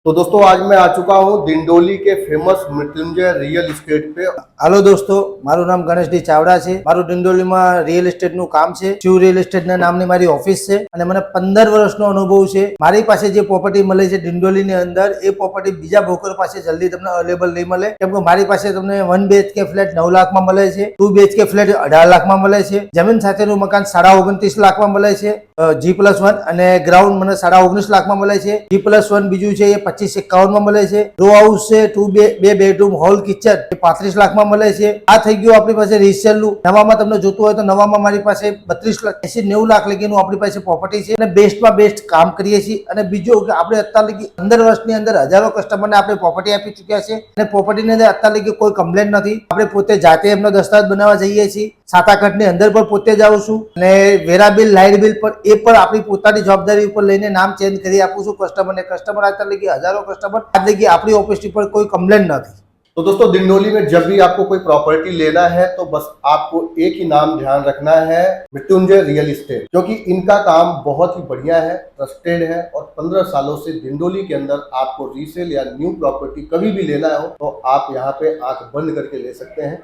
तो दोस्तों आज मैं आ चुका हूँ दिंडोली के फेमस मृत्युंजय रियल इस्टेट पे। હાલો દોસ્તો, મારું નામ ગણેશ ડી ચાવડા છે. મારું ડિંડોલીમાં રિયલ એસ્ટેટનું કામ છે. શિવ રિયલ એસ્ટેટના નામની મારી ઓફિસ છે અને મને 15 વર્ષનો અનુભવ છે. મારી પાસે જે પ્રોપર્ટી મળે છે ડિંડોલીની અંદર, એ પ્રોપર્ટી બીજા બ્રોકર પાસે જલ્દી તમને અવેલેબલ નહીં મળે, કેમ કે મારી પાસે તમને 1 BHK ફ્લેટ 9 લાખમાં મળે છે, 2 BHK ફ્લેટ 18 લાખમાં મળે છે, જમીન સાથેનું મકાન 29.5 લાખમાં મળે છે, G+1 અને ગ્રાઉન્ડ મને 19.5 લાખમાં મળે છે. G+1 બીજું છે એ 25-51 માં મળે છે. રો હાઉસ છે, 2 બેડરૂમ હોલ કિચન એ 35 લાખમાં મળે છે. આ થઈ ગયું આપણી પાસે રિસેલનું. નવામાં તમને જોતું હોય તો નવામાં મારી પાસે 32 લાખ 80-90 લાખ લગીનું આપણી પાસે પ્રોપર્ટી છે અને બેસ્ટમાં બેસ્ટ કામ કરીએ છીએ. અને બીજું કે આપણે અત્યાર લગી 15 વર્ષની અંદર હજારો કસ્ટમરને આપણે પ્રોપર્ટી આપી ચૂક્યા છે અને પ્રોપર્ટીની અંદર અત્યાર લગી કોઈ કમ્પ્લેન નથી. આપણે પોતે જાતે એમનો દસ્તાવેજ બનાવવા જઈએ છીએ. 7-8 ની અંદર પણ પોતે જાઉં છું અને વેરા બિલ, લાઇટ બિલ પર એ પણ આપણી પોતાની જવાબદારી ઉપર લઈને નામ ચેન્જ કરી આપું છું કસ્ટમરને. કસ્ટમર અત્યાર લગી હજારો કસ્ટમર આજ લગી આપણી ઓફિસ પર કોઈ કમ્પ્લેન નથી. तो दोस्तों दिंडोली में जब भी आपको कोई प्रॉपर्टी लेना है तो बस आपको एक ही नाम ध्यान रखना है, मृत्युंजय रियल इस्टेट, क्योंकि इनका काम बहुत ही बढ़िया है, ट्रस्टेड है और 15 सालों से दिंडोली के अंदर आपको रीसेल या न्यू प्रॉपर्टी कभी भी लेना हो तो आप यहाँ पे आंख बंद करके ले सकते हैं।